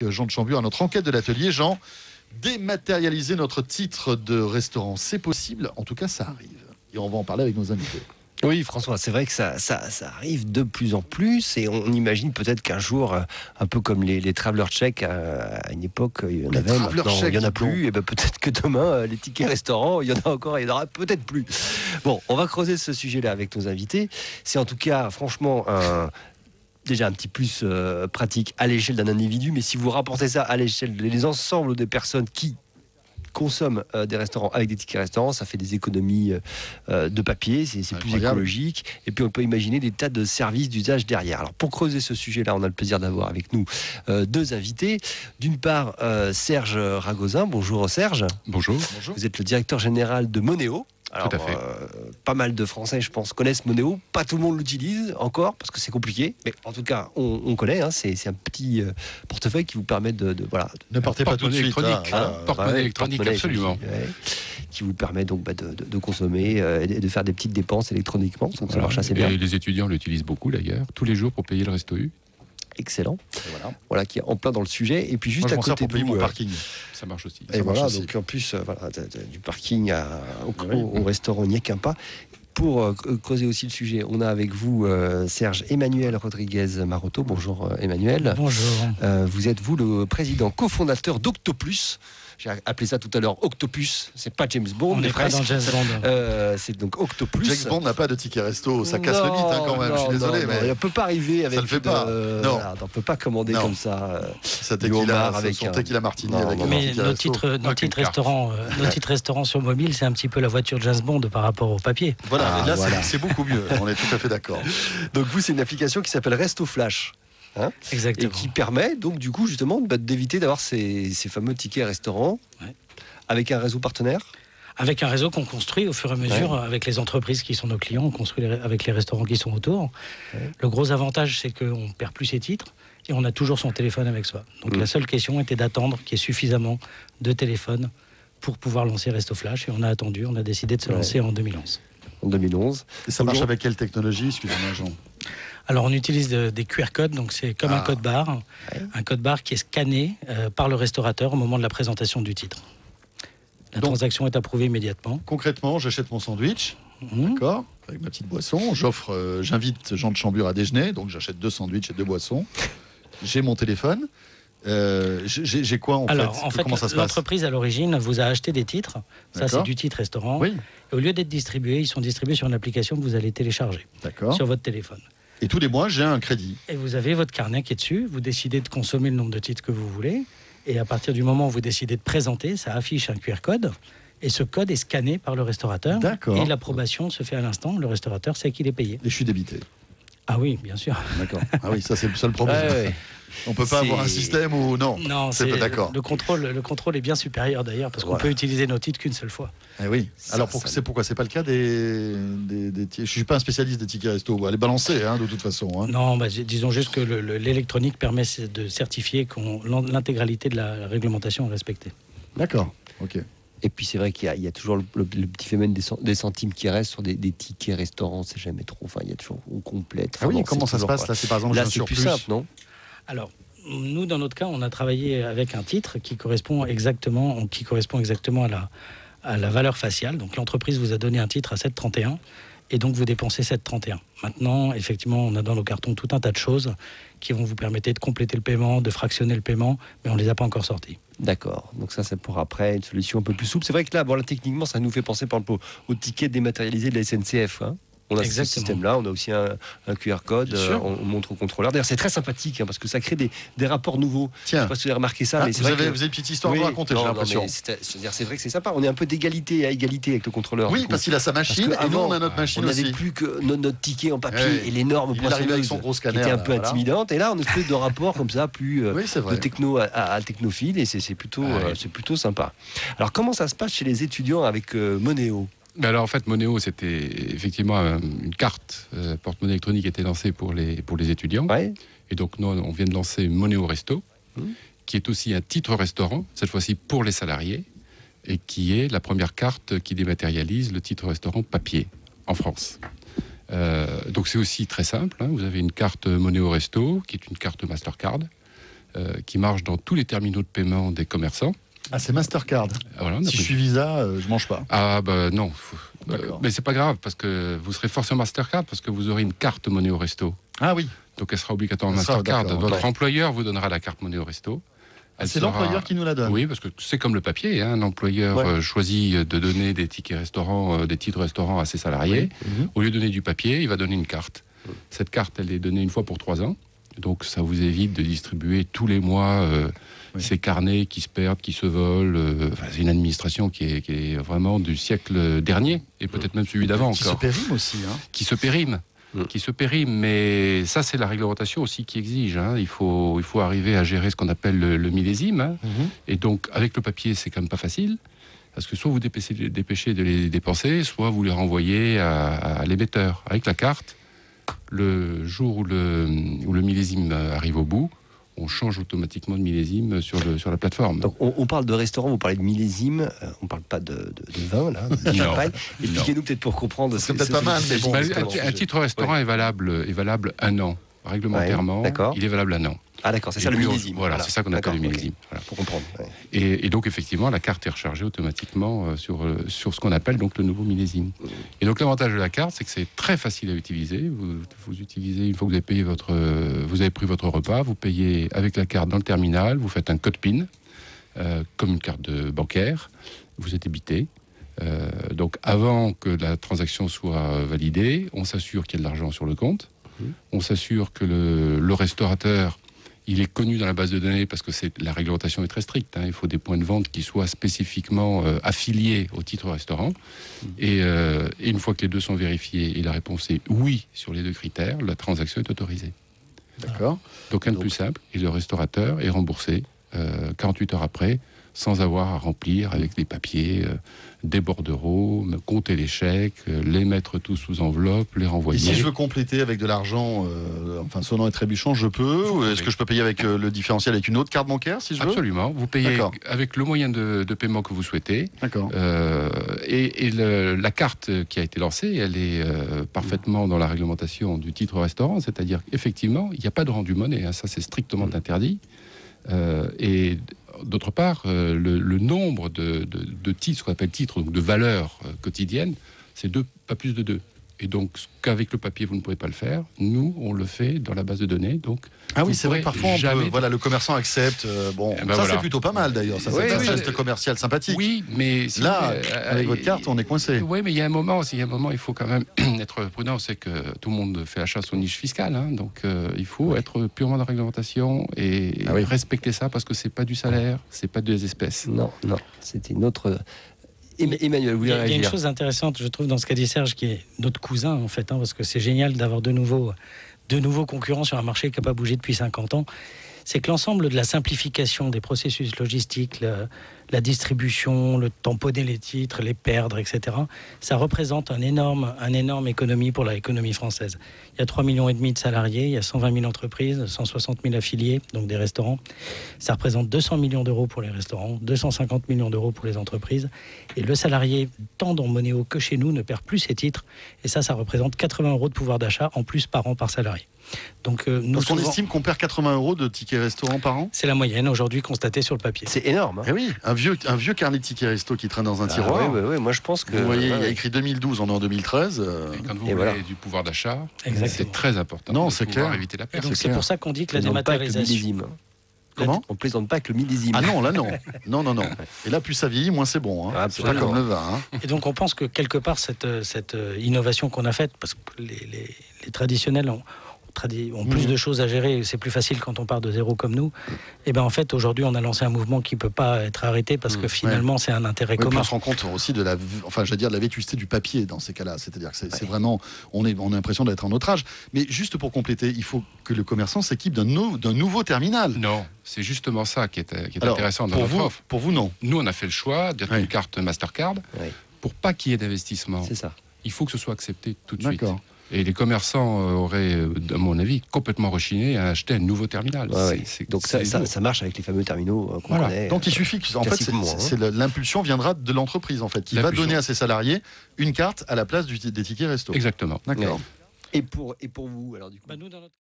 Jean de Chambure à notre enquête de l'atelier. Jean, dématérialiser notre titre de restaurant, c'est possible, en tout cas ça arrive. Et on va en parler avec nos invités. Oui, François, c'est vrai que ça arrive de plus en plus et on imagine peut-être qu'un jour, un peu comme les traveler checks à une époque, il y en avait, maintenant il n'y en a plus, et ben peut-être que demain, les tickets restaurants, il y en a encore, il n'y en aura peut-être plus. Bon, on va creuser ce sujet-là avec nos invités. C'est en tout cas, franchement, déjà un petit plus pratique à l'échelle d'un individu, mais si vous rapportez ça à l'échelle des ensembles des personnes qui consomment des restaurants avec des tickets restaurants, ça fait des économies de papier, c'est plus écologique, et puis on peut imaginer des tas de services d'usage derrière. Alors pour creuser ce sujet-là, on a le plaisir d'avoir avec nous deux invités. D'une part, Serge Ragozin. Bonjour Serge. Bonjour. Vous êtes le directeur général de Moneo. Alors, tout à fait. Pas mal de Français, je pense, connaissent Moneo. Pas tout le monde l'utilise encore parce que c'est compliqué. Mais en tout cas, on connaît. C'est un petit portefeuille qui vous permet de voilà. Ne partez pas tout de suite. Porte-monnaie électronique, absolument. Qui vous permet donc de consommer et de faire des petites dépenses électroniquement. Donc ça marche assez bien. Et les étudiants l'utilisent beaucoup d'ailleurs, tous les jours pour payer le resto U. Excellent. Voilà, qui est en plein dans le sujet. Et puis juste à côté de mon parking. Ça marche aussi. Et voilà, donc en plus, du parking au restaurant, il n'y a qu'un pas. Pour creuser aussi le sujet, on a avec vous Serge Emmanuel Rodriguez Maroto. Bonjour Emmanuel. Bonjour. Vous êtes vous le président cofondateur d'Octoplus. J'ai appelé ça tout à l'heure Octopus. C'est pas James Bond, mais presque. Dans James Bond. C'est donc Octoplus. James Bond n'a pas de ticket resto, ça casse le mythe quand même. Je suis désolé, mais on ne peut pas arriver avec. Ça le fait pas. Non, on peut pas commander comme ça. Ça tequila martini avec. Mais nos titres restaurants sur mobile, c'est un petit peu la voiture James Bond par rapport au papier. Voilà. Là, c'est beaucoup mieux. On est tout à fait d'accord. Donc vous, c'est une application qui s'appelle Resto Flash. Exactement. Et qui permet donc du coup justement d'éviter d'avoir ces fameux tickets restaurants avec un réseau partenaire. Avec un réseau qu'on construit au fur et à mesure avec les entreprises qui sont nos clients, on construit avec les restaurants qui sont autour. Le gros avantage, c'est qu'on ne perd plus ses titres et on a toujours son téléphone avec soi. Donc la seule question était d'attendre qu'il y ait suffisamment de téléphones pour pouvoir lancer Resto Flash, et on a attendu, on a décidé de se lancer en 2011. En 2011. Et ça marche avec quelle technologie, excusez-moi Jean? Alors on utilise des QR codes, donc c'est comme un code barre, un code barre qui est scanné par le restaurateur au moment de la présentation du titre. La transaction est approuvée immédiatement. Concrètement, j'achète mon sandwich, d'accord, avec ma petite boisson. J'invite Jean de Chambure à déjeuner, donc j'achète 2 sandwichs et 2 boissons. J'ai mon téléphone. J'ai quoi en fait comment ça se passe? L'entreprise à l'origine vous a acheté des titres. Ça, c'est du titre restaurant. Oui. Et au lieu d'être distribués, ils sont distribués sur une application que vous allez télécharger sur votre téléphone. Et tous les mois, j'ai un crédit. Et vous avez votre carnet qui est dessus. Vous décidez de consommer le nombre de titres que vous voulez. Et à partir du moment où vous décidez de présenter, ça affiche un QR code. Et ce code est scanné par le restaurateur. D'accord. Et l'approbation se fait à l'instant. Le restaurateur sait qu'il est payé. Et je suis débité. Ah oui, bien sûr. D'accord. Ah oui, ça c'est le seul problème. On peut pas avoir un système où non, c'est pas d'accord. Le contrôle est bien supérieur d'ailleurs parce qu'on peut utiliser nos titres qu'une seule fois. Eh oui. Alors pourquoi c'est pas le cas des je suis pas un spécialiste des tickets resto. Elle est balancée de toute façon. Non, disons juste que l'électronique permet de certifier que l'intégralité de la réglementation est respectée. D'accord. Ok. Et puis c'est vrai qu'il y a toujours le petit phénomène des centimes qui restent sur des tickets restaurants, c'est jamais trop. Enfin, il y a toujours on complète. Ah oui, comment ça se passe là? C'est par exemple là, c'est plus simple, non? Alors, nous, dans notre cas, on a travaillé avec un titre qui correspond exactement à la valeur faciale. Donc, l'entreprise vous a donné un titre à 7,31 et donc vous dépensez 7,31. Maintenant, effectivement, on a dans nos cartons tout un tas de choses qui vont vous permettre de compléter le paiement, de fractionner le paiement, mais on ne les a pas encore sortis. D'accord. Donc ça, c'est pour après une solution un peu plus souple. C'est vrai que là, techniquement, ça nous fait penser par exemple au ticket dématérialisé de la SNCF. On a ce système-là, on a aussi un QR code, on montre au contrôleur. D'ailleurs, c'est très sympathique parce que ça crée des rapports nouveaux. Tiens. Je ne sais pas si vous avez remarqué ça. Mais vous avez une petite histoire à nous raconter, j'ai l'impression. C'est vrai que c'est sympa. On est un peu d'égalité à égalité avec le contrôleur. Oui, parce qu'il a sa machine et nous, on a notre machine aussi. On n'avait plus que notre ticket en papier et l'énorme poissonneuse qui était un peu intimidante. Et là, on a fait de rapports comme ça, plus de techno à technophile. Et c'est plutôt sympa. Alors, comment ça se passe chez les étudiants avec Moneo? Alors en fait, Moneo, c'était effectivement une carte porte-monnaie électronique qui était lancée pour les étudiants. Et donc nous, on vient de lancer Moneo Resto, qui est aussi un titre restaurant, cette fois-ci pour les salariés, et qui est la première carte qui dématérialise le titre restaurant papier en France. Donc c'est aussi très simple. Vous avez une carte Moneo Resto, qui est une carte Mastercard, qui marche dans tous les terminaux de paiement des commerçants. Ah, c'est Mastercard. Voilà, si je suis Visa, je mange pas. Ah non. Mais c'est pas grave, parce que vous serez forcément Mastercard, parce que vous aurez une carte monnaie au resto. Ah oui. Donc elle sera obligatoirement Mastercard. Votre employeur vous donnera la carte monnaie au resto. C'est l'employeur qui nous la donne. Oui, parce que c'est comme le papier. L'employeur choisit de donner des tickets restaurants, des titres restaurants à ses salariés. Oui. Au lieu de donner du papier, il va donner une carte. Cette carte, elle est donnée une fois pour 3 ans. Donc ça vous évite de distribuer tous les mois ces carnets qui se perdent, qui se volent. C'est une administration qui est vraiment du siècle dernier, et peut-être même celui d'avant encore. Qui se périme aussi. Qui se périme, mais ça c'est la réglementation aussi qui exige. Il faut arriver à gérer ce qu'on appelle le millésime. Et donc avec le papier, c'est quand même pas facile. Parce que soit vous dépêchez de les dépenser, soit vous les renvoyez à l'émetteur. Avec la carte, le jour où le millésime arrive au bout, on change automatiquement de millésime sur la plateforme. Donc on parle de restaurant, vous parlez de millésime, on ne parle pas de vin, là. Expliquez-nous peut-être pour comprendre. C'est peut-être pas mal, mais bon. Un titre restaurant est valable 1 an. Réglementairement, il est valable 1 an. Ah d'accord, c'est ça le millésime. Voilà, c'est ça qu'on appelle le millésime. Voilà. Pour comprendre. Et donc effectivement, la carte est rechargée automatiquement sur ce qu'on appelle donc le nouveau millésime. Et donc l'avantage de la carte, c'est que c'est très facile à utiliser. Vous utilisez, une fois que vous avez pris votre repas, vous payez avec la carte dans le terminal, vous faites un code PIN, comme une carte bancaire, vous êtes débité. Donc avant que la transaction soit validée, on s'assure qu'il y a de l'argent sur le compte. On s'assure que le restaurateur, il est connu dans la base de données, parce que la réglementation est très stricte. Il faut des points de vente qui soient spécifiquement affiliés au titre restaurant. Et une fois que les deux sont vérifiés et la réponse est oui sur les 2 critères, la transaction est autorisée. D'accord. Donc rien de plus simple. Et le restaurateur est remboursé 48 heures après, sans avoir à remplir avec des papiers, des bordereaux, compter les chèques, les mettre tous sous enveloppe, les renvoyer. Et si je veux compléter avec de l'argent, sonnant et trébuchant, je peux? Ou est-ce que je peux payer avec le différentiel avec une autre carte bancaire, si je veux? Absolument. Vous payez avec le moyen de paiement que vous souhaitez. D'accord. La carte qui a été lancée, elle est parfaitement dans la réglementation du titre restaurant, c'est-à-dire qu'effectivement, il n'y a pas de rendu monnaie. Ça, c'est strictement interdit. Et d'autre part, le nombre de titres, ce qu'on appelle titres, donc de valeurs quotidiennes, c'est pas plus de 2. Et donc, qu'avec le papier, vous ne pouvez pas le faire. Nous, on le fait dans la base de données. Donc, c'est vrai que parfois, le commerçant accepte. C'est plutôt pas mal d'ailleurs. Ça, c'est un geste commercial sympathique. Oui, mais là, avec votre carte, on est coincé. Oui, mais il y a un moment, il faut quand même être prudent. C'est que tout le monde fait la chasse aux niches fiscales. Donc, il faut être purement dans la réglementation et respecter ça, parce que c'est pas du salaire, c'est pas des espèces. Non, c'était une autre. Emmanuel, il y a une chose intéressante, je trouve, dans ce qu'a dit Serge, qui est notre cousin, en fait, parce que c'est génial d'avoir de nouveaux concurrents sur un marché qui n'a pas bougé depuis 50 ans. C'est que l'ensemble de la simplification des processus logistiques, la distribution, le tamponner les titres, les perdre, etc., ça représente un énorme économie pour l'économie française. Il y a 3,5 millions de salariés, il y a 120 000 entreprises, 160 000 affiliés, donc des restaurants. Ça représente 200 millions d'euros pour les restaurants, 250 millions d'euros pour les entreprises. Et le salarié, tant dans Monéo que chez nous, ne perd plus ses titres. Et ça représente 80 euros de pouvoir d'achat en plus par an par salarié. Donc, parce qu'on estime qu'on perd 80 euros de tickets restaurant par an. C'est la moyenne aujourd'hui constatée sur le papier. C'est énorme. Eh oui, un vieux carnet de tickets resto qui traîne dans un tiroir. Oui, moi je pense que. Vous voyez, il y a écrit 2012, on est en 2013. Et quand vous voulez du pouvoir d'achat, c'est très important. Non, c'est clair. Éviter la perte. Donc c'est pour ça qu'on dit que la dématérialisation. Comment ? On plaisante pas avec le millésime. Ah non, là non. Non. Et là, plus ça vieillit, moins c'est bon. C'est pas comme le vin. Et donc on pense que quelque part, cette innovation qu'on a faite, parce que les traditionnels ont plus de choses à gérer, c'est plus facile quand on part de zéro comme nous. Et en fait, aujourd'hui, on a lancé un mouvement qui ne peut pas être arrêté parce que finalement, c'est un intérêt commun. On se rend compte aussi de la vétusté du papier dans ces cas-là. C'est-à-dire que c'est vraiment, on a l'impression d'être en autre âge. Mais juste pour compléter, il faut que le commerçant s'équipe d'un nouveau terminal. Non, c'est justement ça qui est intéressant dans notre offre. Pour vous, non. Nous, on a fait le choix d'être une carte Mastercard pour pas qu'il y ait d'investissement. C'est ça. Il faut que ce soit accepté tout de suite. Et les commerçants auraient, à mon avis, complètement rechigné à acheter un nouveau terminal. Donc ça marche avec les fameux terminaux qu'on connaît. Donc il suffit que, en fait, l'impulsion viendra de l'entreprise, en fait, qui va donner à ses salariés une carte à la place des tickets resto. Exactement. D'accord. Et pour vous, alors du coup. Nous, dans notre